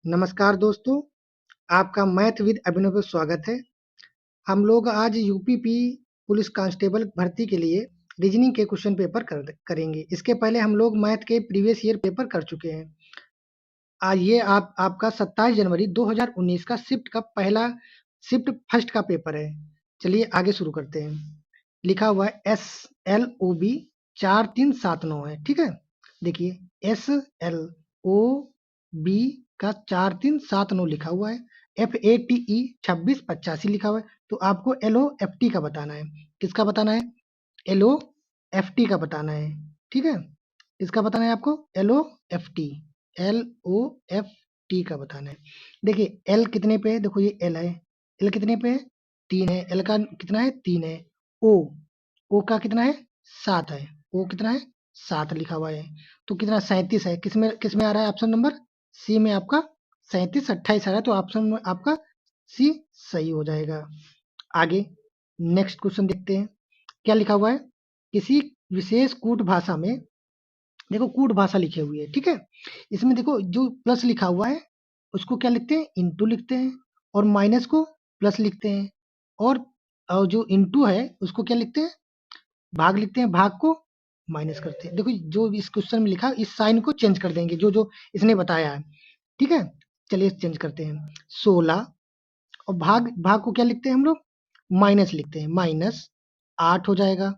नमस्कार दोस्तों, आपका मैथ विद अभिनव में स्वागत है। हम लोग आज यूपीपी पुलिस कांस्टेबल भर्ती के लिए रीजनिंग के क्वेश्चन पेपर करेंगे। इसके पहले हम लोग मैथ के प्रीवियस ईयर पेपर कर चुके हैं। आज ये आपका 27 जनवरी 2019 का शिफ्ट फर्स्ट का पेपर है। चलिए आगे शुरू करते हैं। लिखा हुआ है SLOB 4379 है, ठीक है। देखिए SLOB का 4379 लिखा हुआ है। FATE 2685 लिखा हुआ है। तो आपको LOFT का बताना है। किसका बताना है? LOFT का बताना है, ठीक है। इसका बताना है आपको LOFT का बताना है। देखिए L कितने पे है? देखो ये L है। L कितने पे है? 3 है। L का कितना है? 3 है। O का कितना है? 7 है। O कितना है? 7 लिखा हुआ है। तो कितना? 37 है। किसमें आ रहा है? ऑप्शन नंबर सी में आपका 37 28 आ रहा है। तो ऑप्शन में आपका सी सही हो जाएगा। आगे नेक्स्ट क्वेश्चन देखते हैं। क्या लिखा हुआ है? किसी विशेष कूट भाषा में, देखो कूट भाषा लिखी हुई है, ठीक है। इसमें देखो जो प्लस लिखा हुआ है उसको क्या लिखते हैं? इंटू लिखते हैं, और माइनस को प्लस लिखते हैं, और जो इंटू है उसको क्या लिखते हैं? भाग लिखते हैं, भाग को माइनस करते हैं। देखो जो इस क्वेश्चन में लिखा इस साइन को चेंज कर देंगे, जो जो इसने बताया है, ठीक है। चलिए चेंज करते हैं। 16 और भाग भाग को क्या लिखते हैं हम लोग? माइनस लिखते हैं, माइनस 8 हो जाएगा।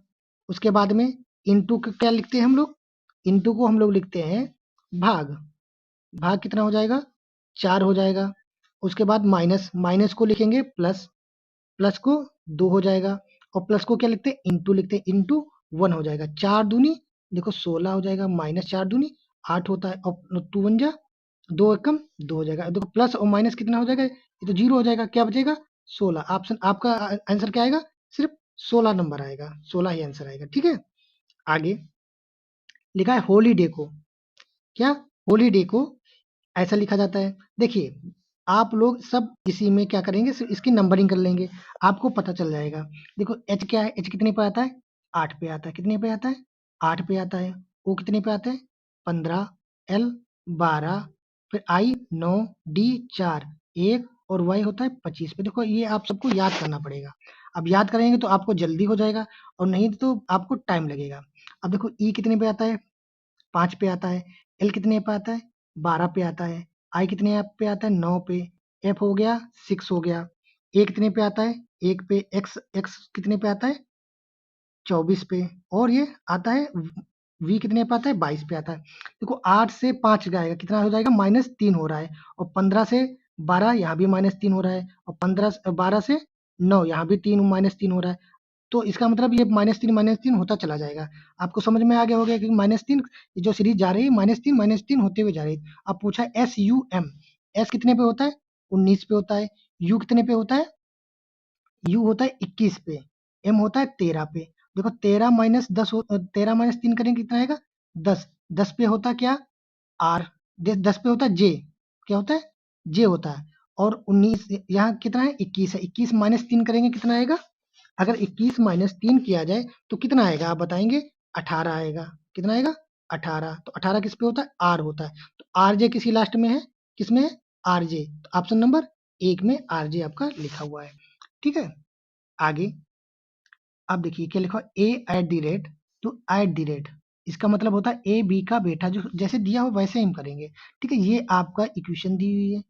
उसके बाद में इंटू को क्या लिखते हैं हम लोग? इंटू को हम लोग लिखते हैं भाग। भाग कितना हो जाएगा? 4 हो जाएगा। उसके बाद माइनस, माइनस को लिखेंगे प्लस, प्लस को 2 हो जाएगा, और प्लस को क्या लिखते हैं? इंटू लिखते हैं, इंटू 1 हो जाएगा। 4 दूनी देखो 16 हो जाएगा, माइनस 4 दूनी 8 होता है, और 2 1 जा 2 एकम 2 हो जाएगा। देखो प्लस और माइनस कितना हो जाएगा? ये तो 0 हो जाएगा। क्या बचेगा? 16। ऑप्शन आपका आंसर क्या आएगा? सिर्फ 16 नंबर आएगा, 16 ही आंसर आएगा, ठीक है। आगे लिखा है हॉलीडे को। क्या? हॉलीडे को ऐसा लिखा जाता है। देखिए आप लोग सब इसी में क्या करेंगे? सिर्फ इसकी नंबरिंग कर लेंगे, आपको पता चल जाएगा। देखो एच क्या है? एच कितने पे आता है? 8 पे आता है। कितने पे आता है? 8 पे आता है। ओ कितने पे आता है? 15, एल 12, फिर आई 9, डी 4, 1, और वाई होता है 25 पे। देखो ये आप सबको याद करना पड़ेगा। अब याद करेंगे तो आपको जल्दी हो जाएगा, और नहीं तो आपको टाइम लगेगा। अब देखो ई कितने पे आता है? 5 पे आता है। एल कितने पे आता है? 12 पे आता है। आई कितने पे आता है? 9 पे। एफ हो गया 6 हो गया। ए कितने पे आता है? 1 पे। एक्स एक्स कितने पे आता है? 24 पे। और ये आता है वी कितने पे आता है? 22 पे आता है। देखो 8 से 5 जाएगा, कितना हो जाएगा? -3 हो रहा है। और 15 से 12 यहाँ भी -3 हो रहा है, और 12 से 9 यहाँ भी 3 -3 हो रहा है। तो इसका मतलब ये -3 होता चला जाएगा। आपको समझ में आ गया होगा कि -3 जो सीरीज जा रही है -3 होते हुए जा रही है। अब पूछा है SUM, एस कितने पे होता है? 19 पे होता है। यू कितने पे होता है? यू होता है 21 पे। एम होता है 13 पे। देखो 13 माइनस 3 करेंगे कितना आएगा? 10। 10 पे होता क्या? आर। 10 पे होता है जे। क्या होता है? जे होता है। और 19 यहाँ कितना है? 21 है। 21 माइनस 3 करेंगे कितना आएगा? अगर 21 माइनस 3 किया जाए तो कितना आएगा? आप बताएंगे। 18 आएगा। कितना आएगा? 18। तो 18 किस पे होता है? आर होता है। तो आरजे किसी लास्ट में है? किसमें है? आरजे। तो ऑप्शन नंबर 1 में आरजे आपका लिखा हुआ है, ठीक है। आगे आप देखिए क्या लिखा है? ए एट दी रेट, तो एट दी रेट इसका मतलब होता है ए बी का बेटा, जो जैसे दिया हो वैसे ही हम करेंगे, ठीक है। ये आपका इक्वेशन दी हुई है,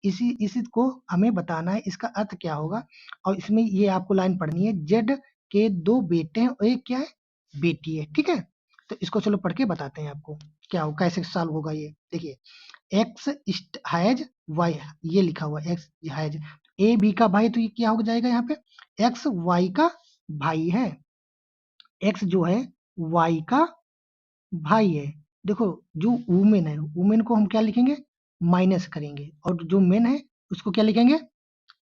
इसी इसी को हमें बताना है इसका अर्थ क्या होगा। और इसमें ये आपको लाइन पढ़नी है, जेड के 2 बेटे हैं और एक क्या है? बेटी है, ठीक है। तो इसको चलो पढ़ के बताते हैं आपको क्या हो, कैसे सॉल्व होगा ये। देखिए एक्स हैज वाई, ये लिखा हुआ है एक्स हैज, ए बी का भाई, तो ये क्या हो जाएगा? यहाँ पे एक्स वाई का भाई है। एक्स जो है वाई का भाई है। देखो जो वुमेन है, वुमेन को हम क्या लिखेंगे? माइनस करेंगे, और जो मेन है उसको क्या लिखेंगे?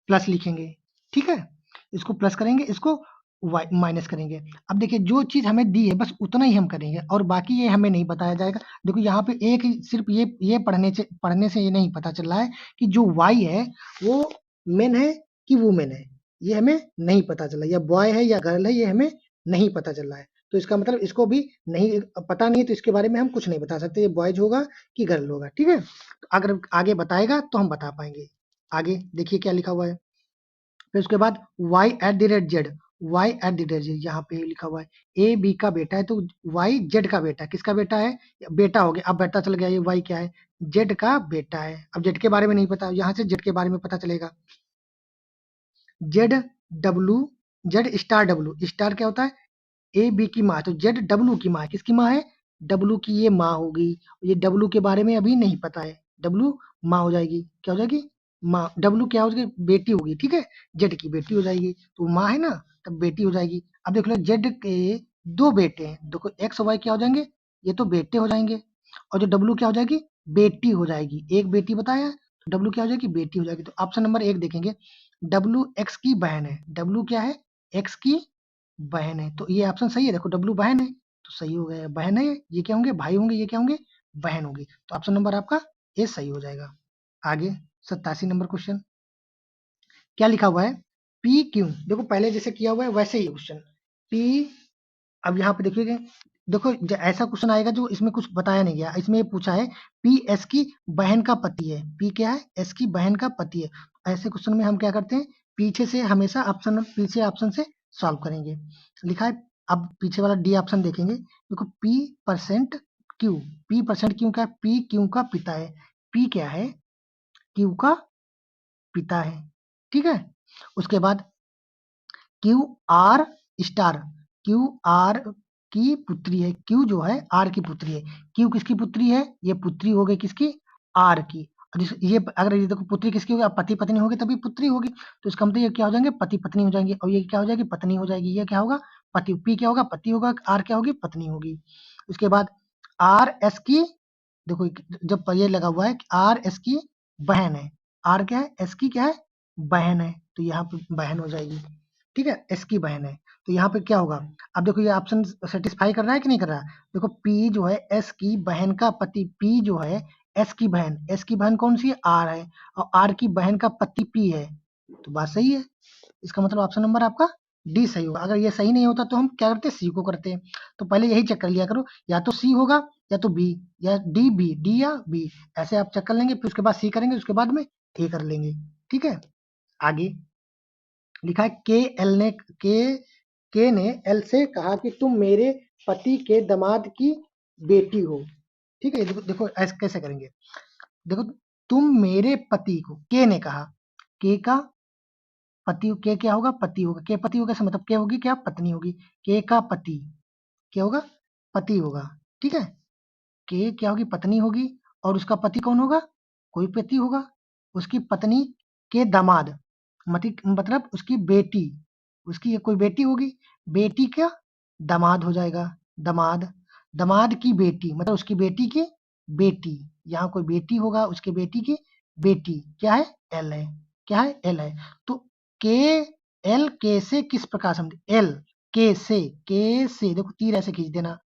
प्लस लिखेंगे, ठीक है। इसको प्लस करेंगे, इसको माइनस करेंगे। अब देखिए जो चीज हमें दी है बस उतना ही हम करेंगे, और बाकी ये हमें नहीं बताया जाएगा। देखो यहाँ पे एक सिर्फ ये पढ़ने से ये नहीं पता चल रहा है कि जो वाई है वो मेन है कि वुमेन है, ये हमें नहीं पता चला, या बॉय है या गर्ल है, ये हमें नहीं पता चल रहा है। तो इसका मतलब इसको भी नहीं पता नहीं है, तो इसके बारे में हम कुछ नहीं बता सकते, ये बॉयज होगा कि गर्ल होगा, ठीक है। तो अगर आगे बताएगा तो हम बता पाएंगे। आगे देखिए क्या लिखा हुआ है। फिर उसके बाद y at the rate Z, y at the rate Z, यहाँ पे लिखा हुआ है ए बी का बेटा है, तो y जेड का बेटा है। किसका बेटा है? बेटा हो गया। अब बेटा चल गया, ये y क्या है? जेड का बेटा है। अब जेड के बारे में नहीं पता, यहाँ से जेड के बारे में पता चलेगा। Z W, Z star W, star क्या होता है? ए बी की माँ, तो जेड डब्लू की माँ है। किसकी माँ है? डब्लू की ये माँ होगी। ये डब्लू के बारे में अभी नहीं पता है, डब्लू माँ हो जाएगी। क्या हो जाएगी? माँ। डब्लू क्या हो जाएगी? बेटी होगी, ठीक है, जेड की बेटी हो जाएगी, तो माँ है ना, तब बेटी हो जाएगी। अब देख लो जेड के दो बेटे हैं, देखो एक्स वाई क्या हो जाएंगे? ये तो बेटे हो जाएंगे। और जो डब्लू क्या हो जाएगी? बेटी हो जाएगी। एक बेटी बताया, तो डब्लू क्या हो जाएगी? बेटी हो जाएगी। तो ऑप्शन नंबर एक देखेंगे, डब्लू एक्स की बहन है। डब्लू क्या है? एक्स की बहन है, तो ये ऑप्शन सही है। देखो डब्लू बहन है, तो सही हो गया। बहन है, ये क्या होंगे? भाई होंगे, ये क्या होंगे? बहन होंगी। तो ऑप्शन नंबर आपका ए सही हो जाएगा। आगे 87 नंबर क्वेश्चन क्या लिखा हुआ है? पी क्यू, देखो पहले जैसे किया हुआ है वैसे ही क्वेश्चन। पी, अब यहाँ पे देखिए, देखो ऐसा क्वेश्चन आएगा जो इसमें कुछ बताया नहीं गया। इसमें ये पूछा है पी एस की बहन का पति है। पी क्या है? एस की बहन का पति है। ऐसे क्वेश्चन में हम क्या करते हैं? पीछे से हमेशा ऑप्शन, पीछे ऑप्शन से सॉल्व करेंगे। लिखा है, अब पीछे वाला डी ऑप्शन देखेंगे। देखो P percent Q, P percent Q का, पी क्यू का पिता है। पी क्या है? क्यू का पिता है, ठीक है। उसके बाद Q R star, Q R की पुत्री है। क्यू जो है आर की पुत्री है। क्यू किसकी पुत्री है? ये पुत्री हो गई किसकी? आर की। ये अगर ये देखो पुत्री किसकी होगी? पति पत्नी होगी तभी पुत्री होगी, तो इसका मतलब ये क्या हो जाएंगे? पति पत्नी हो जाएंगे। और ये क्या हो जाएगी? पत्नी हो जाएगी। ये क्या होगा? पति। पी क्या होगा? पति होगा। आर क्या होगी? पत्नी होगी। उसके बाद आर एस की, देखो जब ये लगा हुआ है आर एस की बहन है। आर क्या है? एस की क्या है? बहन है, तो यहाँ पे बहन हो जाएगी, ठीक है, एस की बहन है। तो यहाँ पे क्या होगा? अब देखो ये ऑप्शन सेटिस्फाई कर रहा है कि नहीं कर रहा? देखो पी जो है एस की बहन का पति, पी जो है एस की बहन, एस की बहन कौन सी है? आर है, और आर की बहन का पति पी है, तो बात सही है। इसका मतलब ऑप्शन नंबर आपका डी सही होगा। अगर ये सही नहीं होता तो हम क्या करते? सी को करते हैं। तो पहले यही चेक कर लिया करो, या तो सी होगा या तो बी, या डी बी, डी या बी, ऐसे आप चेक कर लेंगे। फिर उसके बाद सी करेंगे, उसके बाद में ए कर लेंगे, ठीक है। आगे लिखा है के ने एल से कहा कि तुम मेरे पति के दामाद की बेटी हो, ठीक है। देखो देखो ऐसे कैसे करेंगे? देखो तुम मेरे पति को, के ने कहा, के का पति, के क्या होगा? पति होगा। के पति होगा, मतलब के होगी क्या? पत्नी होगी। के का पति क्या होगा? पति होगा, ठीक है। के क्या होगी? पत्नी होगी। और उसका पति कौन होगा? कोई पति होगा। उसकी पत्नी के दामाद, मतलब उसकी बेटी, उसकी कोई बेटी होगी। बेटी का दामाद हो जाएगा, दामाद। दामाद की बेटी मतलब उसकी बेटी की बेटी, यहाँ कोई बेटी होगा, उसके बेटी की बेटी क्या है? एल है, क्या है? एल है। तो के एल के से किस प्रकार समझे? एल के से देखो तीर ऐसे खींच देना।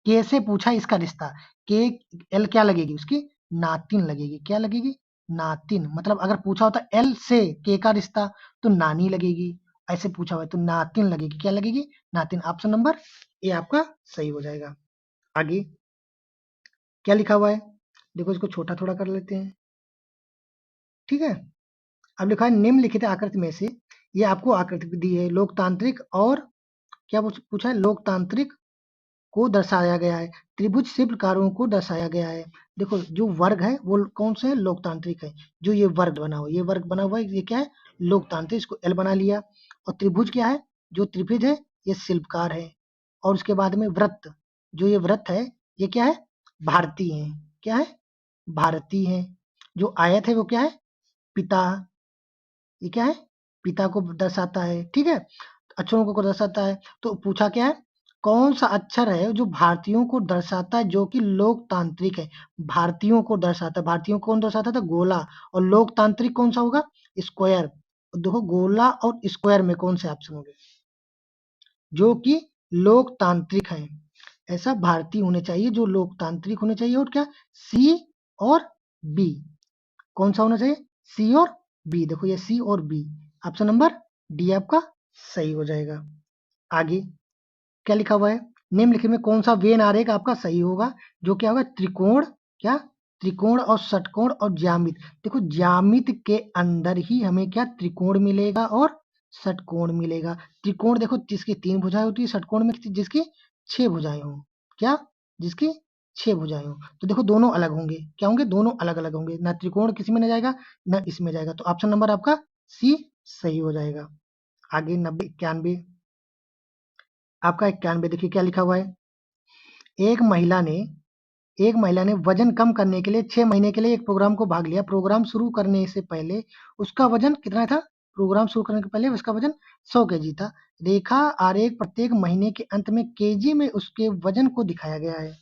के से पूछा इसका रिश्ता, के एल क्या लगेगी? उसकी नातिन लगेगी। क्या लगेगी? नातिन। मतलब अगर पूछा होता एल से के का रिश्ता, तो नानी लगेगी। ऐसे पूछा हुआ है तो नातिन लगेगी। क्या लगेगी? नातिन। ऑप्शन नंबर ए आपका सही हो जाएगा। आगे क्या लिखा हुआ है? देखो इसको छोटा थोड़ा कर लेते हैं, ठीक है। अब लिखा है निम्नलिखित आकृति में से, ये आपको आकृति दी है, लोकतांत्रिक और क्या पूछा है? लोकतांत्रिक को दर्शाया गया है। त्रिभुज शिल्पकारों को दर्शाया गया है। देखो जो वर्ग है वो कौन से है? लोकतांत्रिक है। जो ये वर्ग बना हुआ, ये वर्ग बना हुआ है, ये क्या है? लोकतांत्रिक। इसको एल बना लिया। और त्रिभुज क्या है? जो त्रिभुज है ये शिल्पकार है। और उसके बाद में वृत्त, जो ये वृत्त है ये क्या है? भारतीय है। क्या है? भारतीय है। जो आयत है वो क्या है? पिता। ये क्या है? पिता को दर्शाता है, ठीक है। अक्षरों को दर्शाता है। तो पूछा क्या है? कौन सा अक्षर है जो भारतीयों को दर्शाता है, जो कि लोकतांत्रिक है? भारतीयों को दर्शाता है। भारतीयों को कौन दर्शाता था? गोला। और लोकतांत्रिक कौन सा होगा? स्क्वायर। देखो गोला और स्क्वायर में कौन से ऑप्शन होंगे जो कि लोकतांत्रिक है? ऐसा भारतीय होने चाहिए जो लोकतांत्रिक होने चाहिए। और क्या? सी और बी। कौन सा होना चाहिए? सी और बी। देखो ये सी और बी, ऑप्शन नंबर डी आपका सही हो जाएगा। आगे क्या लिखा हुआ है? निम्नलिखित में कौन सा वेन आरेख आपका सही होगा? जो क्या होगा? त्रिकोण, क्या? त्रिकोण और षटकोण और ज्यामिति। देखो ज्यामिति के अंदर ही हमें क्या त्रिकोण मिलेगा और षटकोण मिलेगा। त्रिकोण देखो जिसकी 3 भुजाएं होती है, षटकोण में जिसकी 6 भुजाएं हो। क्या? जिसकी 6 भुजाएं हो। तो देखो दोनों अलग होंगे। क्या होंगे? दोनों अलग-अलग होंगे। ना त्रिकोण किसी में ना जाएगा, ना इसमें जाएगा। तो ऑप्शन नंबर आपका सी सही हो जाएगा। आगे 90 91 आपका 91 देखिए क्या लिखा हुआ है? एक महिला ने एक महिला ने वजन कम करने के लिए 6 महीने के लिए एक प्रोग्राम को भाग लिया। प्रोग्राम शुरू करने से पहले उसका वजन कितना था? प्रोग्राम शुरू करने के पहले उसका वजन 100 केजी था। रेखा आरेख प्रत्येक महीने के अंत में केजी में उसके वजन को दिखाया गया है।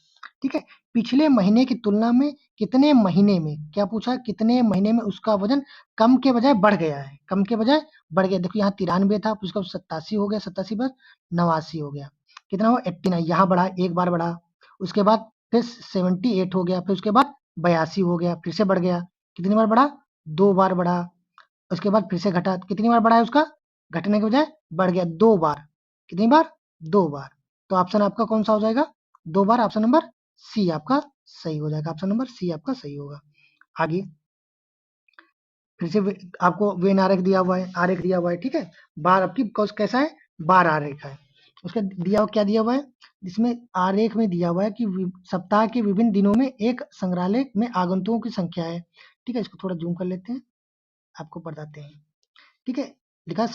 ठीक है? पिछले महीने की तुलना में कितने महीने में, क्या पूछा है? कितने महीने में उसका वजन कम के बजाय बढ़ गया है? कम के बजाय बढ़ गया। देखो यहाँ 93 था, उसका 87 हो गया, 87 पर 89 हो गया। कितना हुआ? 89। यहाँ बढ़ा, एक बार बढ़ा। उसके बाद फिर 78 हो गया, फिर उसके बाद 82 हो गया, फिर से बढ़ गया। कितनी बार बढ़ा? 2 बार बढ़ा। उसके बाद फिर से घटा। कितनी बार बढ़ा है उसका? घटने के बजाय बढ़ गया 2 बार। कितनी बार? 2 बार। तो ऑप्शन आपका कौन-सा हो जाएगा? 2 बार। ऑप्शन नंबर सी आपका सही हो जाएगा। ऑप्शन नंबर सी आपका सही होगा। आगे फिर से आपको वेन आरेख दिया हुआ है, ठीक है? बार आपकी कैसा है? बार आरेख है। उसका क्या दिया हुआ है? जिसमें आरेख में दिया हुआ है कि सप्ताह के विभिन्न दिनों में एक संग्रहालय में आगंतुकों की संख्या है। ठीक है, इसको थोड़ा जूम कर लेते हैं, आपको बताते हैं। ठीक है, लिखा है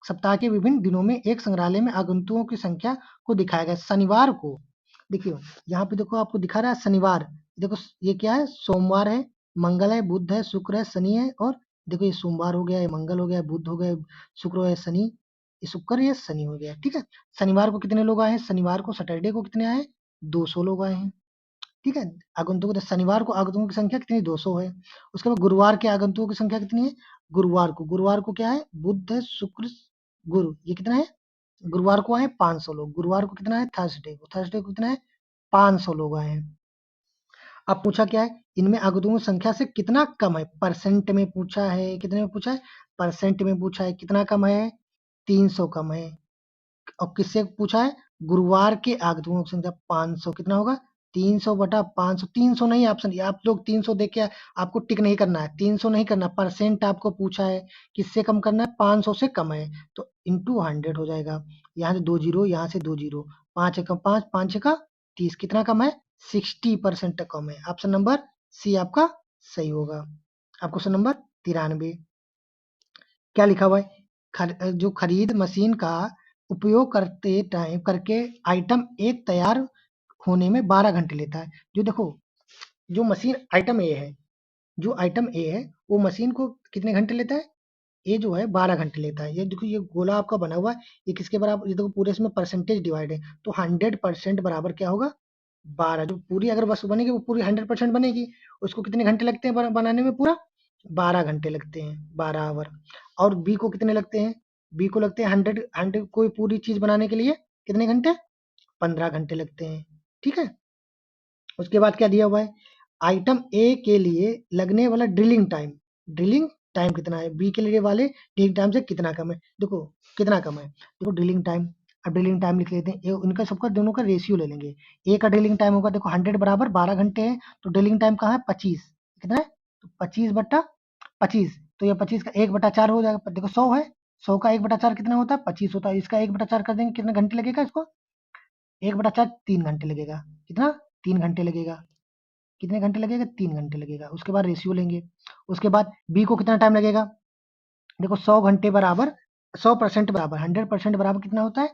सप्ताह के विभिन्न दिनों में एक संग्रहालय में आगंतुकों की संख्या को दिखाया गया। शनिवार को देखियो, यहाँ पे देखो आपको दिखा रहा है शनिवार। देखो ये क्या है? सोमवार है, मंगल है, बुध है, शुक्र है, शनि है और देखो ये सोमवार हो गया, ये मंगल हो गया, बुध हो गया, शुक्र है, शनि, ये शुक्र, ये शनि हो गया। ठीक है, शनिवार को कितने लोग आए हैं? शनिवार को सैटरडे को कितने आए? 200 लोग आए हैं। ठीक है, आगंतुक शनिवार को आगंतुकों की संख्या कितनी? 200 है। उसके बाद गुरुवार के आगंतुकों की संख्या कितनी है? गुरुवार को क्या है? बुध, शुक्र, गुरु, ये कितना है? गुरुवार को आए 500 लोग। गुरुवार को कितना है? थर्सडे को कितना है? 500 लोग आए हैं। अब पूछा क्या है? इनमें आगंतुकों की संख्या से कितना कम है? परसेंट में पूछा है, कितने में पूछा है? परसेंट में पूछा है। कितना कम है? 300 कम है। और किससे पूछा है? गुरुवार के आगंतुकों की संख्या 500। कितना होगा? 300 बटा 500। 300 नहीं ऑप्शन, आप लोग 300 देख के आपको टिक नहीं करना है, 300 नहीं करना, परसेंट आपको पूछा है, किससे कम करना है? 500 से कम है, तो इंटू 100 हो जाएगा। यहाँ से 2 जीरो, यहाँ से 2 जीरो, 5 एकम 5, 5 छका 30। कितना कम है? 60% कम है। ऑप्शन नंबर सी आपका सही होगा। अब क्वेश्चन नंबर 93 क्या लिखा हुआ है? जो खरीद मशीन का उपयोग करके आइटम एक तैयार होने में 12 घंटे लेता है। जो देखो, जो मशीन आइटम ए है, जो आइटम ए है, वो मशीन को कितने घंटे लेता है? ए जो है 12 घंटे लेता है। ये देखो ये गोला आपका बना हुआ है, ये किसके बराबर? ये देखो पूरे इसमें परसेंटेज डिवाइड है, तो 100% बराबर क्या होगा? 12। जो पूरी अगर वस्तु बनेगी वो पूरी 100% बनेगी। उसको कितने घंटे लगते हैं बनाने में? पूरा 12 घंटे लगते हैं, 12 आवर। और बी को कितने लगते हैं? बी को लगते हैं 100 कोई पूरी चीज बनाने के लिए कितने घंटे? 15 घंटे लगते हैं। ठीक है, उसके बाद क्या दिया हुआ है? आइटम ए के लिए लगने वाला ड्रिलिंग टाइम कितना है? बी के लिए वाले ड्रिलिंग टाइम से कितना कम है? देखो कितना कम है, देखो ड्रिलिंग टाइम। अब ड्रिलिंग टाइम लिख लेते हैं। इनका सबका दोनों का रेशियो ले लेंगे। ए का ड्रिलिंग टाइम होगा, देखो 100 बराबर 12 घंटे है, तो ड्रिलिंग टाइम कहाँ है? 25। कितना है? तो 25 बट्टा 25, तो ये 25 का 1/4 हो जाएगा। देखो 100 है, 100 का 1/4 कितना होता है? 25 होता है। इसका 1/4 कर देंगे, कितने घंटे लगेगा इसको? 1/4 3 घंटे लगेगा। कितना? 3 घंटे लगेगा। कितने घंटे लगेगा? 3 घंटे लगेगा। उसके बाद रेशियो लेंगे। उसके बाद बी को कितना टाइम लगेगा? देखो 100 घंटे बराबर 100% बराबर 100% बराबर कितना होता है?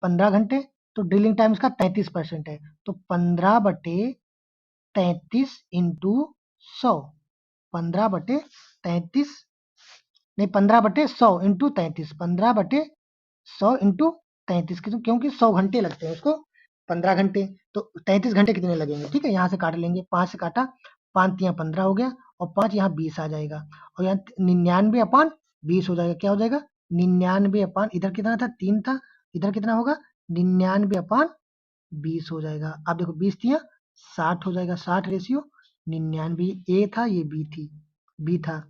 15 घंटे। तो ड्रिलिंग टाइम इसका 33% है, तो 15/33 इंटू 100। 15/33 नहीं, 15/100 इंटू 33। 15/100 इंटू 33, क्योंकि 100 घंटे लगते हैं उसको 15 घंटे, तो 33 घंटे कितने लगेंगे? ठीक है, यहाँ से काट लेंगे। 5 से काटा, 5 तिया 15 हो गया, और 5 यहाँ 20 आ जाएगा, और यहाँ 99/20 हो जाएगा। क्या हो जाएगा? 99 अपान, इधर कितना था? 3 था, इधर कितना होगा? 99/20 हो जाएगा। अब देखो 20 तिया 60 हो जाएगा, 60 रेशियो 99। ए था, ये बी था।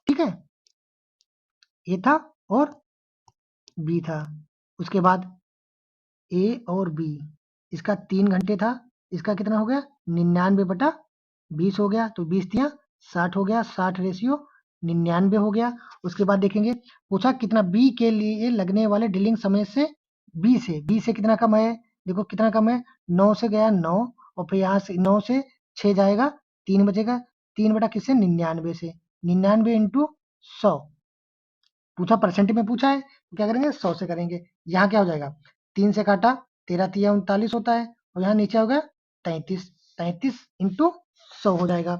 ठीक है, ए था और बी था। उसके बाद ए और बी, इसका 3 घंटे था, इसका कितना हो गया 99/20 हो गया, तो 20 तिया 60 हो गया, 60 रेशियो 99 हो गया। उसके बाद देखेंगे, पूछा कितना बी के लिए लगने वाले ड्रिलिंग समय से बी से कितना कम है, देखो कितना कम है 9 से गया 9, और फिर यहाँ से 9 से 6 जाएगा 3 बचेगा, 3 बटा किससे 99 से, 99 इंटू 100 पूछा, परसेंट में पूछा है तो क्या करेंगे 100 से करेंगे। यहाँ क्या हो जाएगा 3 से काटा 13 तिया 39 होता है, और यहाँ नीचे हो गया 33, 33 इंटू 100 हो जाएगा,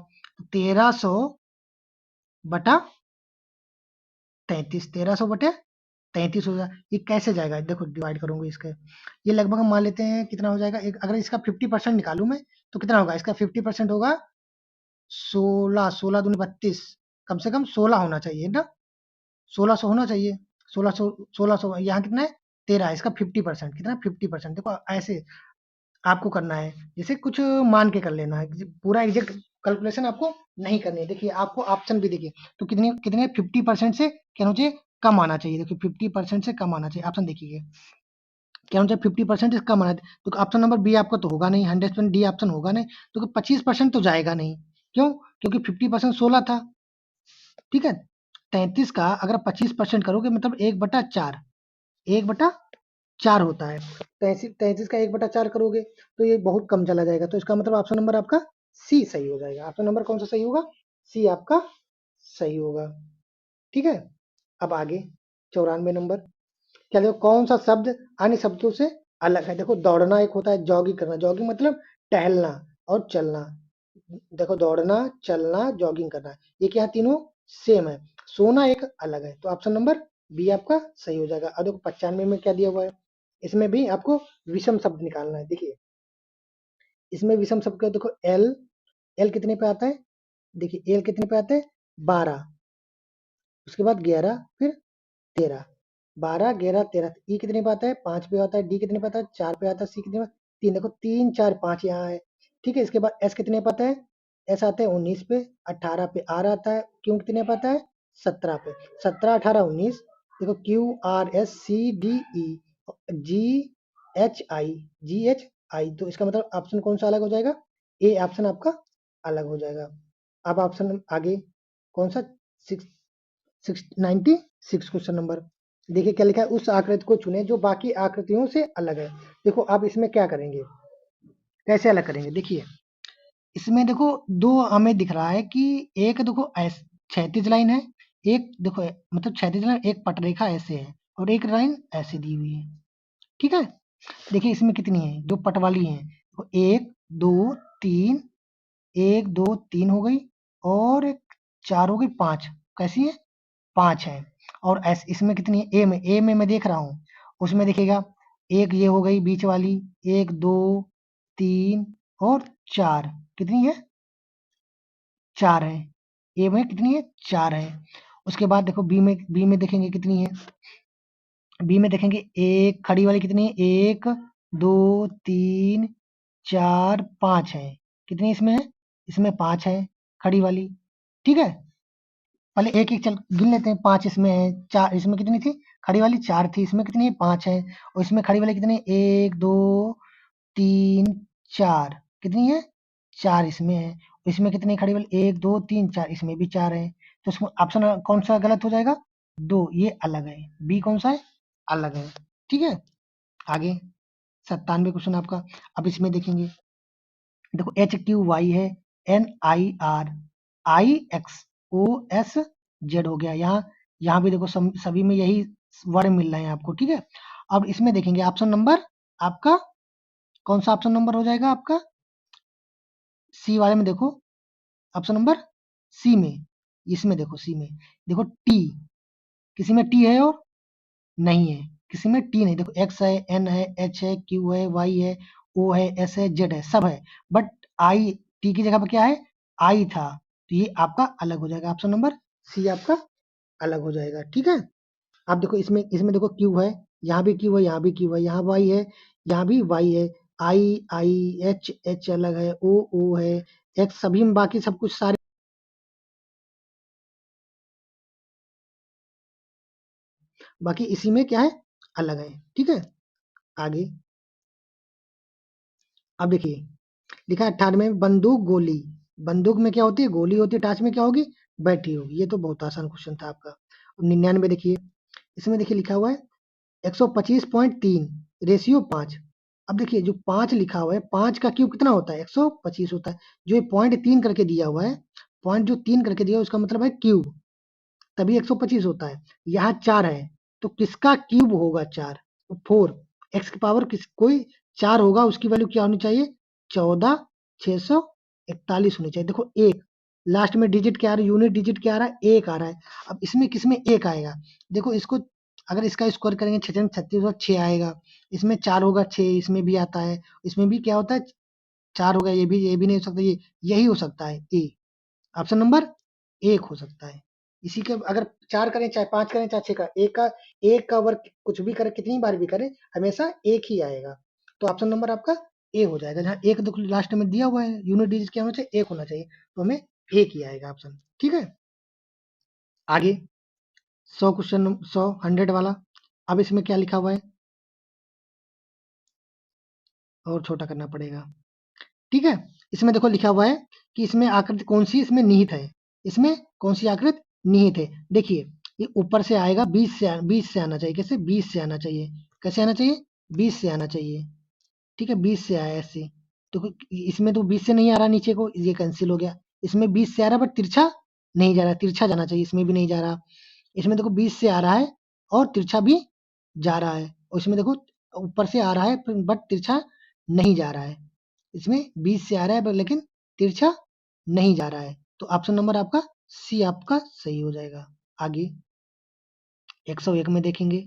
1300 बटा 33, 1300 बटे 33 हो जाएगा। ये कैसे जाएगा देखो, डिवाइड करूंगा इसके, ये लगभग हम मान लेते हैं कितना हो जाएगा, एक अगर इसका 50% निकालूं मैं तो कितना होगा, इसका 50% होगा 16, 16 दूनी 32, कम से कम 16 होना चाहिए ना, 1600 होना चाहिए, 1600, 1600 यहाँ कितना है 13, इसका 50% कितना 50%, देखो ऐसे आपको करना है, जैसे कुछ मान के कर लेना है, पूरा एग्जैक्ट कैलकुलेशन आपको नहीं करनी है। देखिए आपको ऑप्शन भी देखिए, तो कितने कितने 50% से क्या होना चाहिए कम आना चाहिए, देखिए 50% से कम आना चाहिए, ऑप्शन देखिए क्या होना चाहिए 50% से कम आना चाहिए, तो ऑप्शन नंबर बी आपका तो होगा नहीं, 100% डी ऑप्शन होगा नहीं, तो 25% तो जाएगा नहीं, क्यों, क्योंकि 50% 16 था, ठीक है, 33 का अगर 25% करोगे मतलब 1/4, 1/4 होता है, 33 का 1/4 करोगे तो ये बहुत कम चला जाएगा, तो इसका मतलब ऑप्शन नंबर आपका सी सही हो जाएगा। ऑप्शन नंबर कौन सा सही होगा, सी आपका सही होगा, ठीक है। अब आगे 94 नंबर, क्या देखो कौन सा शब्द अन्य शब्दों से अलग है, देखो दौड़ना एक होता है, जॉगिंग करना, जॉगिंग मतलब टहलना और चलना, देखो दौड़ना चलना जॉगिंग करना, ये क्या तीनों सेम है, सोना एक अलग है, तो ऑप्शन नंबर बी आपका सही हो जाएगा। और देखो 95 में क्या दिया हुआ है, इसमें भी आपको विषम शब्द निकालना है, देखिए इसमें विषम शब्द का देखो एल, एल कितने पे आता है, देखिए एल कितने पे आता है 12, उसके बाद 11, फिर 13, 12 11 13, ई कितने पे आता है 5 पे आता है, डी कितने पे आता है 4 पे आता है, सी कितने पे 3, देखो 3 4 5 यहाँ है, ठीक है। इसके बाद एस कितने पे आता है, एस आता है 19 पे, 18 पे आर आता है, क्यू कितने पे आता है 17 पे, 17 18 19, देखो Q R S C D E G H I, G H I, तो इसका मतलब ऑप्शन कौन सा अलग हो जाएगा, ए ऑप्शन आपका अलग हो जाएगा। अब ऑप्शन आगे कौन सा, 96 क्वेश्चन नंबर, देखिए क्या लिखा है, उस आकृति को चुने जो बाकी आकृतियों से अलग है। देखो आप इसमें क्या करेंगे, कैसे अलग करेंगे, देखिए इसमें देखो दो हमें दिख रहा है कि एक देखो क्षैतिज लाइन है, एक देखो मतलब क्षैतिज लाइन एक पटरेखा ऐसे है, और एक लाइन ऐसे दी हुई है, ठीक है। देखिए इसमें कितनी है जो पट वाली है, तो 1 2 3, 1 2 3 हो गई, और एक 4 हो गई, 5 कैसी है 5 है, और एस इसमें कितनी है ए में मैं देख रहा हूँ, उसमें देखिएगा एक ये हो गई बीच वाली, 1 2 3 और 4, कितनी है 4 है, ए में कितनी है 4 है। उसके बाद देखो बी में देखेंगे कितनी है, बी में देखेंगे एक खड़ी वाली कितनी है 1 2 3 4 5 है, कितनी इसमें है, इसमें 5 है खड़ी वाली, ठीक है। पहले एक एक चल गिन लेते हैं, 5 इसमें है, 4 इसमें कितनी थी खड़ी वाली 4 थी, इसमें कितनी है 5 है, और इसमें खड़ी वाली कितनी है 1 2 3 4, कितनी है 4 इसमें है, इसमें कितनी खड़ी वाली 1 2 3 4, इसमें भी 4 है, तो इसमें ऑप्शन कौन सा गलत हो जाएगा, 2, ये अलग है, बी कौन सा है अलग है, ठीक है। आगे 97 क्वेश्चन आपका, अब इसमें देखेंगे, देखो एच क्यू वाई है, N I R I X O S Z हो गया, यहाँ भी देखो सभी में यही वर्ड मिल रहे हैं आपको, ठीक है। अब इसमें देखेंगे ऑप्शन नंबर आपका कौन सा ऑप्शन नंबर हो जाएगा आपका, सी वाले में देखो, ऑप्शन नंबर सी में, इसमें देखो सी में देखो टी, किसी में टी है और नहीं है, किसी में टी नहीं, देखो एक्स है एन है एच है क्यू है वाई है ओ है एस है जेड है सब है, बट आई टी की जगह पर क्या है आई था, तो ये आपका अलग हो जाएगा, ऑप्शन नंबर सी आपका अलग हो जाएगा, ठीक है। आप देखो इसमें इसमें देखो क्यू है, यहाँ भी क्यू है, यहाँ भी क्यू है, यहाँ वाई है, यहाँ भी वाई है, आई आई एच एच अलग है, ओ है, एक्स सभी में बाकी सब कुछ सारे, बाकी इसी में क्या है अलग है, ठीक है। आगे अब देखिए लिखा है 98 में बंदूक गोली, बंदूक में क्या होती है? गोली होती है, टाँच में क्या होगी? बैटरी होगी। ये तो बहुत आसान क्वेश्चन था आपका। 99 देखिए, इसमें देखिए लिखा हुआ है 125.3 रेशियो 5। अब देखिए जो 5 लिखा हुआ है, 5 का क्यूब कितना होता है? 125 होता है। जो ये पॉइंट 3 करके दिया हुआ है, पॉइंट जो 3 करके दिया है उसका मतलब है क्यूब, तभी 125 होता है। यहाँ 4 है, तो किसका क्यूब होगा 4? तो 4 एक्स की पावर किस कोई 4 होगा, उसकी वैल्यू क्या होनी चाहिए? 14,641 होनी चाहिए। देखो 1 लास्ट में डिजिट क्या आ रहा है? यूनिट डिजिट क्या आ रहा है? 1 आ रहा है। अब इसमें किसमें 1 आएगा? देखो इसको अगर इसका स्क्वायर करेंगे 6 36 और 6 आएगा। इसमें 4 होगा 6, इसमें भी आता है। इसमें भी क्या होता है? 4 होगा, ये भी नहीं हो सकता, ये यही हो सकता है ए। ऑप्शन नंबर 1 हो सकता है। इसी के अगर 4 करें, चाहे 5 करें, चाहे 6 का, 1 का वर्ग कुछ भी करें, कितनी बार भी करें, हमेशा 1 ही आएगा। तो ऑप्शन नंबर आपका ए हो जाएगा। जहाँ 1 देखो लास्ट में दिया हुआ है, यूनिट डिजिट क्या होना चाहिए? 1 होना चाहिए। तो हमें 1 ही आएगा ऑप्शन। ठीक है? आगे 100 क्वेश्चन 100 100 वाला। अब इसमें क्या लिखा हुआ है? और छोटा करना पड़ेगा। ठीक है? इसमें देखो लिखा हुआ है कि इसमें आकृति कौन-सी इसमें निहित है? इसमें कौन-सी आकृति निहित है? देखिए, ये ऊपर से आएगा 20 से आना चाहिए। कैसे? 20 से आना चाहिए। कैसे आना चाहिए? 20 से आना चाहिए। ठीक है? 20 से आया ऐसे। तो इसमें तो 20 से नहीं आ रहा नीचे को, ये कैंसल हो गया। इसमें 20 से आ रहा है बट तिरछा नहीं जा रहा, तिरछा जाना चाहिए, इसमें भी नहीं जा रहा। इसमें देखो 20 से आ रहा है और तिरछा भी जा रहा है। और इसमें देखो ऊपर से आ रहा है बट तिरछा नहीं जा रहा है। इसमें 20 से आ रहा है लेकिन तिरछा नहीं जा रहा है। तो ऑप्शन नंबर आपका सी आपका सही हो जाएगा। आगे 101 में देखेंगे।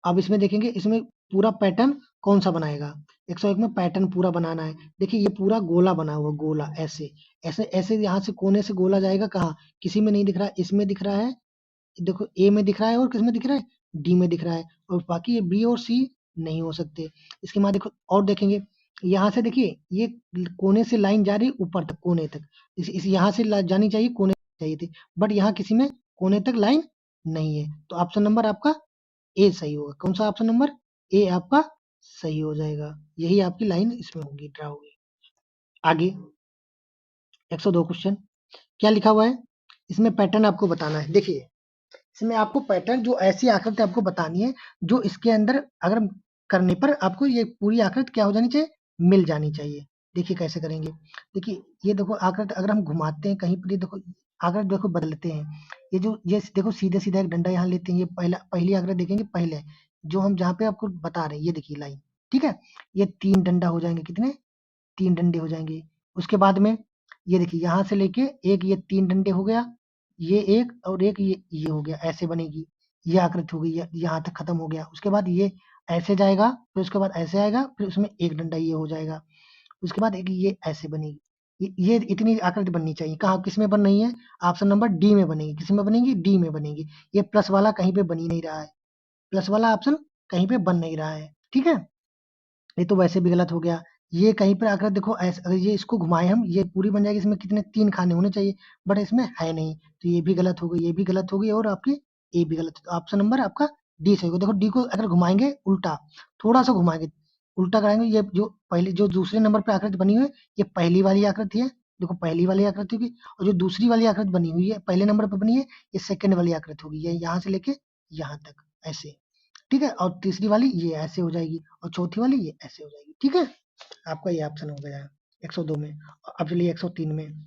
अब इसमें देखेंगे इसमें पूरा पैटर्न कौन-सा बनाएगा? 101 में पैटर्न पूरा बनाना है। देखिए ये पूरा गोला बना हुआ, गोला ऐसे, ऐसे यहाँ से कोने से गोला जाएगा कहाँ? किसी में नहीं दिख रहा है, इसमें दिख रहा है, देखो ए में दिख रहा है और किसमें दिख रहा है? डी में दिख रहा है, और बाकी ये बी और सी नहीं हो सकते। इसके बाद देखो और देखेंगे, यहाँ से देखिए ये कोने से लाइन जा रही है ऊपर तक, कोने तक। इस यहाँ से जानी चाहिए, कोने तक चाहिए थी, बट यहाँ किसी में कोने तक लाइन नहीं है। तो ऑप्शन नंबर आपका ए सही होगा। कौन सा ऑप्शन नंबर? ए आपका सही हो जाएगा। यही आपकी लाइन इसमें होगी, ड्रा होगी। आगे 102 क्वेश्चन क्या लिखा हुआ है? इसमें पैटर्न आपको बताना है। देखिए इसमें आपको पैटर्न जो ऐसी आकृति आपको बतानी है जो इसके अंदर अगर करने पर आपको ये पूरी आकृति क्या हो जानी चाहिए? मिल जानी चाहिए। देखिए कैसे करेंगे? देखिए ये देखो आकृति अगर हम घुमाते हैं कहीं पर, ये देखो आकृति देखो बदलते हैं। ये देखो सीधे-सीधा एक डंडा यहाँ लेते हैं, ये पहली आकृति देखेंगे पहले, जो हम जहाँ पे आपको बता रहे हैं, ये देखिए लाइन, ठीक है? ये 3 डंडा हो जाएँगे, कितने? 3 डंडे हो जाएँगे। उसके बाद में ये देखिए यहाँ से लेके एक ये 3 डंडे हो गया, ये एक और एक ये हो गया, ऐसे बनेगी। ये आकृति हो गई, यहाँ तक खत्म हो गया। उसके बाद ये ऐसे जाएगा, फिर उसके बाद ऐसे आएगा, फिर उसमें एक डंडा ये हो जाएगा। उसके बाद एक ये ऐसे बनेगी। ये इतनी आकृति बननी चाहिए। कहाँ किसमें बन रही है? ऑप्शन नंबर डी में बनेगी। किसमें बनेगी? डी में बनेगी। ये प्लस वाला कहीं पे बन ही नहीं रहा है। प्लस वाला ऑप्शन कहीं पे बन नहीं रहा है। ठीक है? ये तो वैसे भी गलत हो गया। ये कहीं पे आकर देखो ऐसे, अगर ये इसको घुमाएँ हम, ये पूरी बन जाएगी, इसमें कितने 3 खाने होने चाहिए, बट इसमें है नहीं, तो ये भी गलत हो गई, ये भी गलत हो गई और आपकी ए भी गलत है। तो ऑप्शन नंबर आपका डी सही होगा। देखो डी को अगर घुमाएँगे उल्टा, थोड़ा-सा घुमाएँगे, उल्टा कराएँगे, ये जो दूसरे नंबर पे आकृति बनी हुई है, ये पहली वाली आकृति है। देखो पहली वाली आकृति होगी, और जो दूसरी वाली आकृति बनी हुई है, पहले नंबर पे बनी है, ये सेकंड वाली आकृति होगी। ये यहाँ से लेके यहाँ तक ऐसे। ठीक है? और तीसरी वाली ये ऐसे हो जाएगी और चौथी वाली ये ऐसे हो जाएगी। ठीक है? आपका ये ऑप्शन हो गया 102 में। अब चलिए 103 में।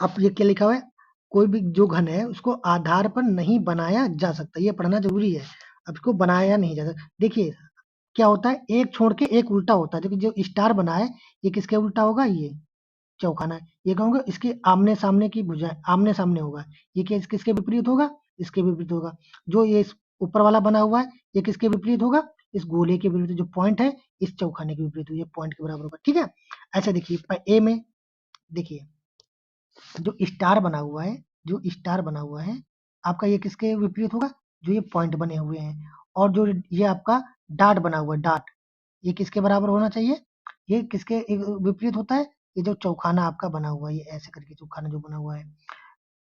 अब ये क्या लिखा हुआ है? कोई भी जो घन है उसको आधार पर नहीं बनाया जा सकता। ये पढ़ना ज़रूरी है। अब इसको बनाया नहीं जा सकता। देखिए क्या होता है, एक छोड़ के एक उल्टा होता है। देखिए जो स्टार बना है, ये किसके उल्टा होगा? ये चौखाना है। ये क्या होगा? इसके आमने-सामने की भुजाएँ आमने-सामने होगा। ये किसके विपरीत होगा? इसके विपरीत होगा। जो ये इस ऊपर वाला बना हुआ है, ये किसके विपरीत होगा? इस गोले के विपरीत। जो पॉइंट है, इस चौखाने के विपरीत, ये पॉइंट के बराबर होगा। ठीक है? ऐसा देखिए ए में देखिए जो स्टार बना हुआ है, आपका ये किसके विपरीत होगा? जो ये पॉइंट बने हुए हैं। और जो ये आपका डॉट बना हुआ है, डॉट, ये किसके बराबर होना चाहिए? ये किसके विपरीत होता है? ये जो चौखाना आपका बना हुआ है, ये ऐसे करके चौखाना जो बना हुआ है,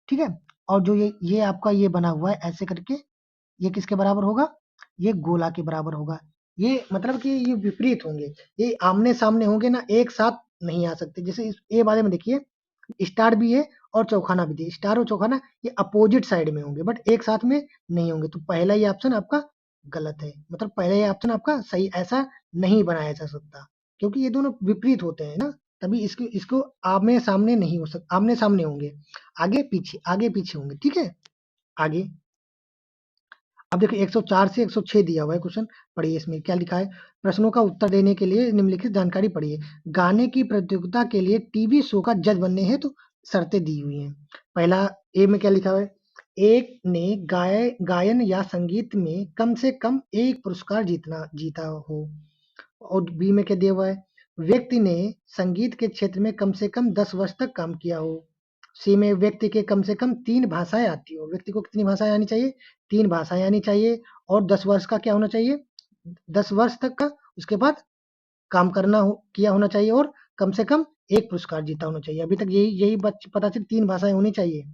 ठीक है? और जो ये आपका ये बना हुआ है ऐसे करके, ये किसके बराबर होगा? ये गोला के बराबर होगा। ये मतलब कि ये विपरीत होंगे, ये आमने-सामने होंगे ना, एक साथ नहीं आ सकते। जैसे इस ए वाले में देखिए, स्टार भी है और चौखाना भी है। स्टार और चौखाना ये अपोजिट साइड में होंगे, बट एक साथ में नहीं होंगे। तो पहला ये ऑप्शन आपका गलत है। मतलब पहला ये ऑप्शन आपका सही, ऐसा नहीं बनाया जा सकता, क्योंकि ये दोनों विपरीत होते हैं ना, तभी इसको इसको आमने-सामने नहीं हो सक आमने-सामने होंगे, आगे-पीछे होंगे, ठीक है? आगे अब देखिए 104 से 106 दिया हुआ है क्वेश्चन, पढ़िए इसमें क्या लिखा है? प्रश्नों का उत्तर देने के लिए निम्नलिखित जानकारी पढ़िए। गाने की प्रतियोगिता के लिए टीवी शो का जज बनने हेतु शर्तें दी हुई हैं। पहला ए में क्या लिखा हुआ है? एक ने गायन या संगीत में कम से कम 1 पुरस्कार जीता हो। और बी में क्या दिया हुआ है? व्यक्ति ने संगीत के क्षेत्र में कम से कम 10 वर्ष तक काम किया हो। सी में व्यक्ति के कम से कम 3 भाषाएँ आती हो। व्यक्ति को कितनी भाषाएँ आनी चाहिए? 3 भाषाएँ आनी चाहिए और 10 वर्ष का क्या होना चाहिए? 10 वर्ष तक का उसके बाद काम करना हो किया होना चाहिए और कम से कम 1 पुरस्कार जीता होना चाहिए। अभी तक यही यही बच पता चली 3 भाषाएँ होनी चाहिए।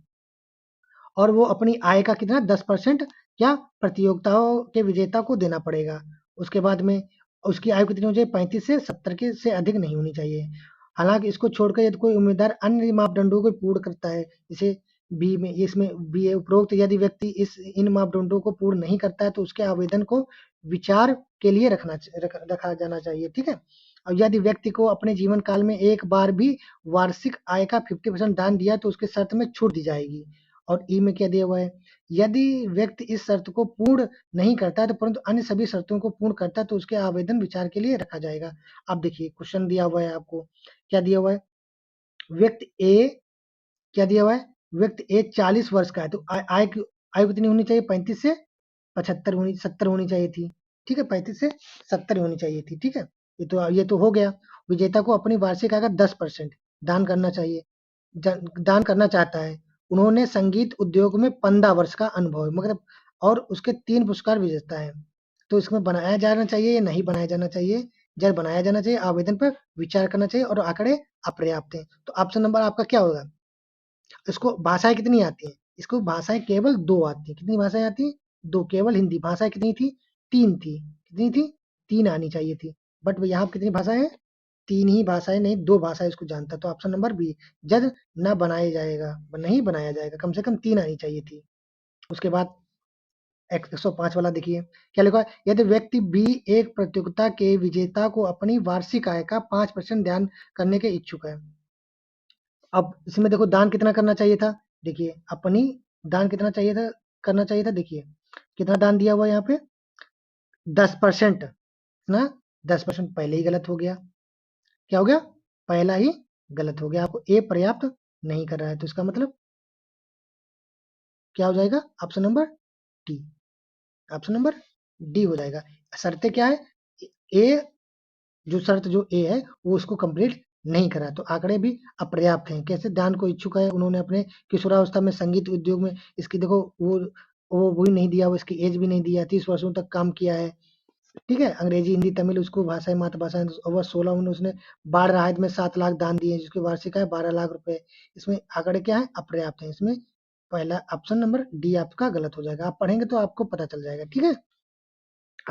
और वो अपनी आय का कितना 10% क्या प्रतियोगिताओं के विजेता को देना पड़ेगा। उसके बाद में उसकी आयु कितनी होनी चाहिए? 35 से 70 के से अधिक नहीं होनी चाहिए। हालाँकि इसको छोड़कर यदि कोई उम्मीदवार अन्य मापदंडों को पूर्ण करता है, जैसे बी में इसमें बी है उपरोक्त यदि व्यक्ति इन मापदंडों को पूर्ण नहीं करता है तो उसके आवेदन को विचार के लिए रखा जाना चाहिए, ठीक है? और यदि व्यक्ति को अपने जीवन काल में एक बार भी वार्षिक आय का 50% दान दिया तो उसकी शर्त में छूट दी जाएगी। और ई में क्या दिया हुआ है? यदि व्यक्ति इस शर्त को पूर्ण नहीं करता है तो परंतु अन्य सभी शर्तों को पूर्ण करता है तो उसके आवेदन विचार के लिए रखा जाएगा। अब देखिए क्वेश्चन दिया हुआ है आपको, क्या दिया हुआ है? व्यक्ति ए क्या दिया हुआ है? व्यक्ति ए 40 वर्ष का है तो आयु कितनी होनी चाहिए? 35 से 70 होनी चाहिए थी, ठीक है? 35 से 70 होनी चाहिए थी, ठीक है? ये तो हो गया। विजेता को अपनी वार्षिक आय का 10% दान करना चाहिए। दान करना चाहता है। उन्होंने संगीत उद्योग में 15 वर्ष का अनुभव है, मतलब और उसके 3 पुरस्कार विजेता है। तो इसमें बनाया जाना चाहिए या नहीं बनाया जाना चाहिए? जब बनाया जाना चाहिए, आवेदन पर विचार करना चाहिए और आंकड़े अपर्याप्त हैं। तो ऑप्शन नंबर आपका क्या होगा? इसको भाषाएँ कितनी आती हैं? इसको भाषाएँ केवल 2 आती हैं। कितनी भाषाएँ आती हैं? 2 केवल हिंदी। भाषाएँ कितनी थी? 3 थी। कितनी थी? 3 आनी चाहिए थी। बट यहाँ पे कितनी भाषाएँ हैं? 3 ही भाषाएँ नहीं 2 भाषाएँ इसको जानता है। तो ऑप्शन नंबर बी, जज ना बनाया जाएगा, नहीं बनाया जाएगा, कम से कम 3 आनी चाहिए थी। उसके बाद 105 वाला देखिए, क्या लिखा है? यदि व्यक्ति बी एक प्रतियोगिता के विजेता को अपनी वार्षिक आय का 5% दान करने के इच्छुक है। अब इसमें देखो दान कितना करना चाहिए था? देखिए अपनी दान कितना चाहिए था करना चाहिए था देखिए, कितना दान दिया हुआ है यहाँ पे? 10% ना, 10% पहले ही गलत हो गया। क्या हो गया? पहला ही गलत हो गया। आपको ए पर्याप्त नहीं कर रहा है तो इसका मतलब क्या हो जाएगा? Option number D. Option number D हो जाएगा। शर्तें क्या है? ए जो शर्त जो ए है वो उसको कंप्लीट नहीं करा तो आंकड़े भी अपर्याप्त हैं। कैसे? दान को इच्छुक है, उन्होंने अपने किशोरावस्था में संगीत उद्योग में इसकी देखो वो भी नहीं दिया, वो इसकी एज भी नहीं दिया, 30 वर्षों तक काम किया है, ठीक है? अंग्रेजी, हिंदी, तमिल उसको भाषाएँ मातृभाषा है और वह 16 में उसने बाढ़ राहत में 7 लाख दान दिए जिसकी वार्षिक आय 12 लाख रुपए। इसमें आंकड़े क्या है? अपर्याप्त हैं। इसमें पहला ऑप्शन नंबर डी आपका गलत हो जाएगा। आप पढ़ेंगे तो आपको पता चल जाएगा, ठीक है?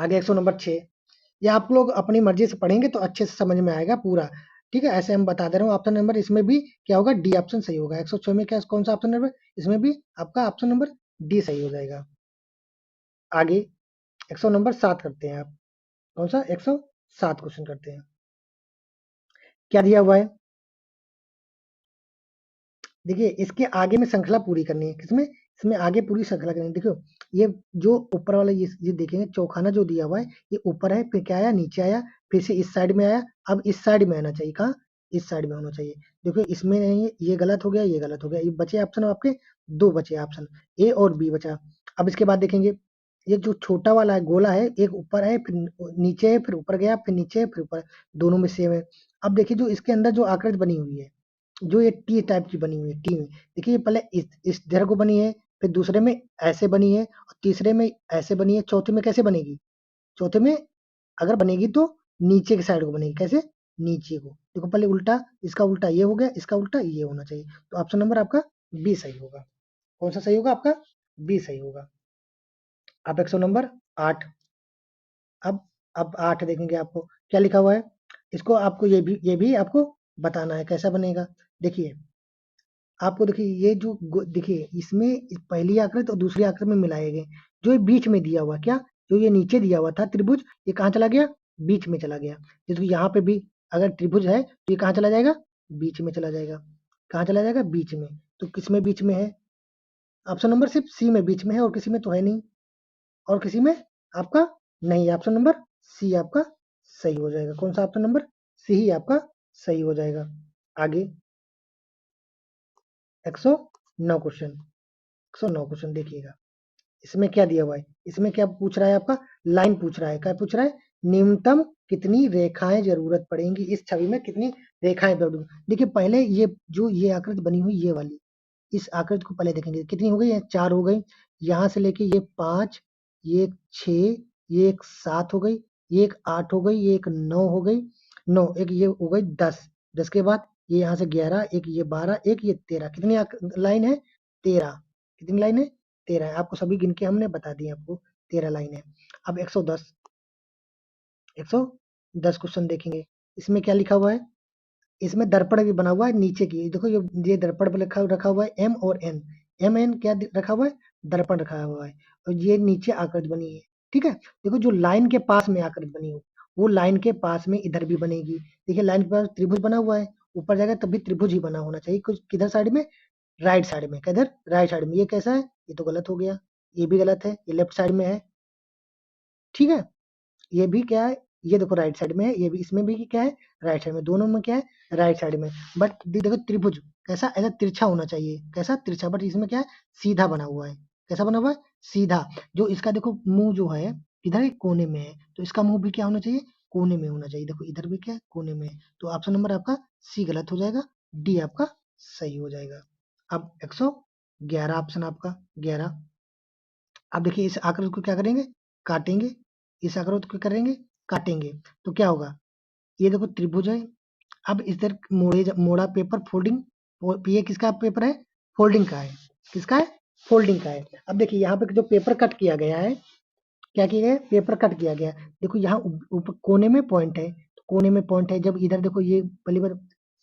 आगे 100 नंबर 6, ये आप लोग अपनी मर्ज़ी से पढ़ेंगे तो अच्छे से समझ में आएगा पूरा, ठीक है? ऐसे हम बता दे रहा हूँ ऑप्शन नंबर इसमें भी क्या होगा? डी ऑप्शन सही होगा। 106 में क्या कौन-सा ऑप्शन नंबर? इसमें भी आपका ऑप्शन नंबर डी सही हो जाएगा। आगे 100 नंबर 7 करते हैं आप। कौन-सा? 107 क्वेश्चन करते हैं। क्या दिया हुआ है? देखिए इसके आगे में श्रृंखला पूरी करनी है। किसमें? इसमें आगे पूरी श्रृंखला करनी है। देखो ये जो ऊपर वाला ये देखेंगे चौखाना जो दिया हुआ है, ये ऊपर है, फिर क्या आया? नीचे आया, फिर से इस साइड में आया, अब इस साइड में आना चाहिए। कहाँ? इस साइड में होना चाहिए। देखो इसमें नहीं है, ये गलत हो गया, ये गलत हो गया। ये बचे ऑप्शन आपके 2 बचे ऑप्शन, ए और बी बचा। अब इसके बाद देखेंगे, ये जो छोटा वाला है, गोला है, एक ऊपर है, फिर नीचे है, फिर ऊपर गया, फिर नीचे है, फिर ऊपर, दोनों में सेम है। अब देखिए जो इसके अंदर जो आकृति बनी हुई है, जो ये टी टाइप की बनी हुई है, टी में, देखिए पहले इस तरह को बनी है, फिर दूसरे में ऐसे बनी है और तीसरे में ऐसे बनी है, चौथे में कैसे बनेगी? चौथे में अगर बनेगी तो नीचे की साइड को बनेगी, कैसे? नीचे को। देखो पहले उल्टा, इसका उल्टा ये हो गया, इसका उल्टा ये होना चाहिए। तो ऑप्शन नंबर आपका बी सही होगा। कौन-सा सही होगा आपका? बी सही होगा। अब 100 नंबर 8, अब अब 8 देखेंगे आपको क्या लिखा हुआ है, इसको आपको ये भी आपको बताना है कैसा बनेगा। देखिए, आपको देखिए ये जो देखिए इसमें पहली आकृति और दूसरी आकृति में मिलाए गए, जो ये बीच में दिया हुआ क्या, जो ये नीचे दिया हुआ था त्रिभुज, ये कहाँ चला गया, बीच में चला गया। जैसे यहाँ पे भी अगर त्रिभुज है तो ये कहाँ चला जाएगा, बीच में चला जाएगा। कहाँ चला जाएगा, बीच में। तो किसमें बीच में है, ऑप्शन नंबर सिर्फ सी में बीच में है, और किसी में तो है नहीं, और किसी में आपका नहीं है। ऑप्शन नंबर सी आपका सही हो जाएगा। कौन सा, ऑप्शन नंबर सी ही आपका सही हो जाएगा। आगे 109 क्वेश्चन, 109 क्वेश्चन देखिएगा। इसमें क्या दिया हुआ है, इसमें क्या पूछ रहा है आपका, लाइन पूछ रहा है। क्या पूछ रहा है, न्यूनतम कितनी रेखाएं जरूरत पड़ेंगी, इस छवि में कितनी रेखाएं पड़ेंगी। देखिए पहले ये जो ये आकृति बनी हुई ये वाली, इस आकृति को पहले देखेंगे कितनी हो गई है, 4 हो गई। यहाँ से लेके ये 5, ये 6, ये एक 7 हो गई, ये एक 8 हो गई, ये एक 9 हो गई, 9 एक ये हो गई 10, 10 के बाद ये यहाँ से 11, एक ये 12, एक ये 13। कितनी लाइन है, 13। कितनी लाइन है, 13 है। आपको सभी गिन के हमने बता दिए, आपको 13 लाइन है। अब 110, 110 क्वेश्चन देखेंगे। इसमें क्या लिखा हुआ है, इसमें दर्पण भी बना हुआ है नीचे की, देखो ये दर्पण पे रखा हुआ है एम और एन। एम एन क्या रखा हुआ है, दर्पण रखा हुआ है, और ये नीचे आकृति बनी है। ठीक है, देखो जो लाइन के पास में आकृति बनी हो, वो लाइन के पास में इधर भी बनेगी। देखिए लाइन के पास त्रिभुज बना हुआ है, ऊपर जाएगा तब भी त्रिभुज ही बना होना चाहिए। कुछ किधर साइड में, राइट साइड में। किधर, राइट साइड में। ये कैसा है, ये तो गलत हो गया, ये भी गलत है, ये लेफ्ट साइड में है। ठीक है, ये भी क्या है, ये देखो राइट साइड में है, ये भी, इसमें भी क्या है, राइट साइड में। दोनों में क्या है, राइट साइड में। बट देखो त्रिभुज कैसा, ऐसा तिरछा होना चाहिए, कैसा तिरछा, बट इसमें क्या है, सीधा बना हुआ है। कैसा बना हुआ है, सीधा। जो इसका देखो मुंह जो है इधर एक कोने में है, तो इसका मुंह भी क्या होना चाहिए, कोने में होना चाहिए। देखो इधर भी क्या है, कोने में है। तो ऑप्शन नंबर आपका सी गलत हो जाएगा, डी आपका सही हो जाएगा। अब 111 ऑप्शन आपका 11। अब देखिए इस आकृति को क्या करेंगे, काटेंगे। इस आकृति को करेंगे, काटेंगे, तो क्या होगा, ये देखो त्रिभुज है। अब इधर मोड़ा पेपर फोल्डिंग, ये किसका पेपर है, फोल्डिंग का है। किसका है, फोल्डिंग का है। अब देखिए यहाँ पे जो पेपर कट किया गया है, क्या किया गया है, पेपर कट किया गया है। देखो यहाँ ऊपर कोने में पॉइंट है, तो कोने में पॉइंट है। जब इधर देखो ये पहली बार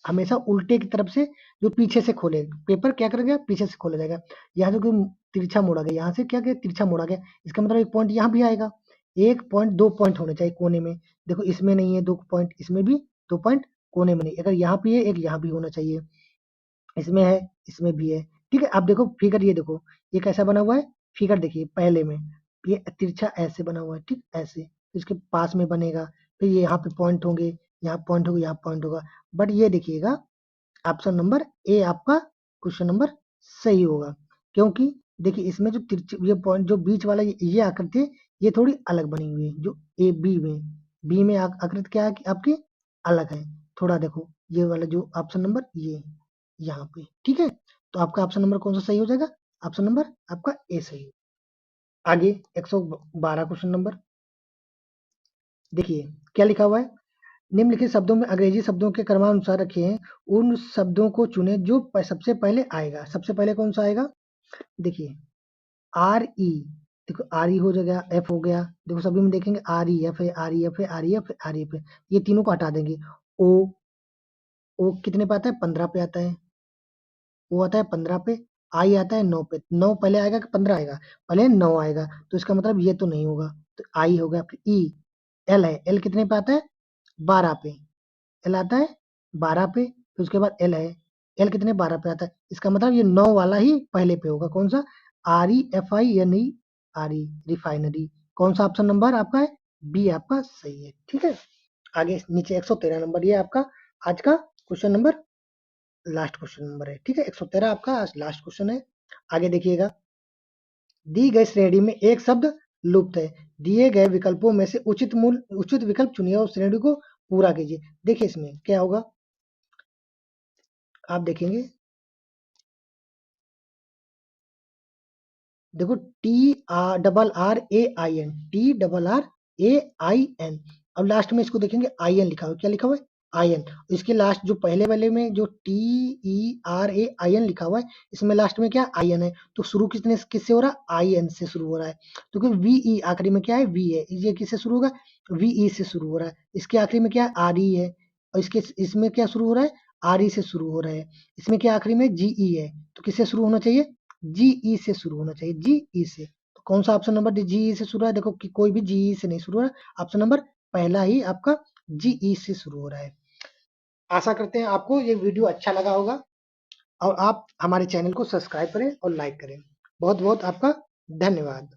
हमेशा उल्टे की तरफ से, जो पीछे से खोले पेपर क्या करेगा, पीछे से खोला जाएगा। यहाँ देखो तिरछा मोड़ा गया, यहाँ से क्या गया, तिरछा मोड़ा गया। इसका मतलब एक पॉइंट यहाँ भी आएगा, एक पॉइंट, 2 पॉइंट होने चाहिए कोने में। देखो इसमें नहीं है 2 पॉइंट, इसमें भी 2 पॉइंट कोने में नहीं। अगर यहाँ पे है, एक यहाँ भी होना चाहिए। इसमें है, इसमें भी है। ठीक है, आप देखो फिगर, ये देखो ये कैसा बना हुआ है, फिगर देखिए पहले में, ये तिरछा ऐसे बना हुआ है, ठीक ऐसे। इसके पास में बनेगा, फिर ये यहाँ पे पॉइंट होंगे, यहाँ पॉइंट होगा, यहाँ पॉइंट होगा। बट ये देखिएगा, ऑप्शन नंबर ए आपका क्वेश्चन नंबर सही होगा। क्योंकि देखिए इसमें जो तिरछे ये पॉइंट, जो बीच वाला ये आकृति है, ये थोड़ी अलग बनी हुई है। जो ए बी में आकृति क्या है कि आपकी अलग है थोड़ा। देखो ये वाला जो ऑप्शन नंबर ये यहाँ पे, ठीक है। तो आपका ऑप्शन नंबर कौन सा सही हो जाएगा, ऑप्शन नंबर आपका ए सही। आगे 112 क्वेश्चन नंबर देखिए क्या लिखा हुआ है, निम्नलिखित शब्दों में अंग्रेजी शब्दों के क्रमानुसार रखे हैं, उन शब्दों को चुने जो सबसे पहले आएगा। सबसे पहले कौन सा आएगा, देखिए आर ई, देखो आर ई हो जाएगा, एफ हो गया। देखो सभी में देखेंगे आर ई एफ है, आर ई एफ है, आर ई एफ है, आर ई एफ है। ये तीनों को हटा देंगे। ओ, ओ कितने पे आता है, 15 पे आता है। वो आता है 15 पे। आई आता है 9 पे। 9 पहले आएगा कि 15 आएगा, पहले 9 आएगा। तो इसका मतलब ये तो नहीं होगा, तो आई हो गया। फिर ई, एल है, एल कितने पे आता है, 12 पे। एल आता है 12 पे, फिर उसके बाद एल है, एल कितने, 12 पे आता है। इसका मतलब ये 9 वाला ही पहले पे होगा। कौन सा, आर ई एफ आई या नहीं, आर ई, रिफाइनरी। कौन सा ऑप्शन नंबर आपका है, बी आपका सही है। ठीक है, आगे नीचे 113 नंबर, ये आपका आज का question number, last question number है। ठीक है, 113 आपका आज लास्ट क्वेश्चन है। आगे देखिएगा, दी गई श्रेणी में एक शब्द लुप्त है, दिए गए विकल्पों में से उचित विकल्प चुनिए और श्रेणी को पूरा कीजिए। देखिए इसमें क्या होगा, आप देखेंगे, देखो T R double R A I N, T double R A I N. अब लास्ट में इसको देखेंगे आई एन लिखा हुआ, क्या लिखा हुआ है, आई एन। इसके लास्ट जो पहले वाले में जो T E R A I N लिखा हुआ है, इसमें लास्ट में क्या आई एन है। तो शुरू किससे हो रहा है, आई एन से शुरू हो रहा है। तो वी ई आखिरी में क्या है, वी है। ये किससे शुरू होगा, वीई से शुरू हो रहा है, इसके आखिरी में क्या है, आरई है, और इसमें क्या शुरू हो रहा है, आरई से शुरू हो रहा है, इसमें क्या आखिरी में जीई है, तो किससे शुरू होना चाहिए, जीई से शुरू होना चाहिए, जीई से। तो कौन सा ऑप्शन नंबर जीई से शुरू है, देखो कि कोई भी जीई से नहीं शुरू हो रहा है, ऑप्शन नंबर पहला ही आपका जीई से शुरू हो रहा है। आशा करते हैं आपको ये वीडियो अच्छा लगा होगा, और आप हमारे चैनल को सब्सक्राइब करें और लाइक करें। बहुत बहुत आपका धन्यवाद।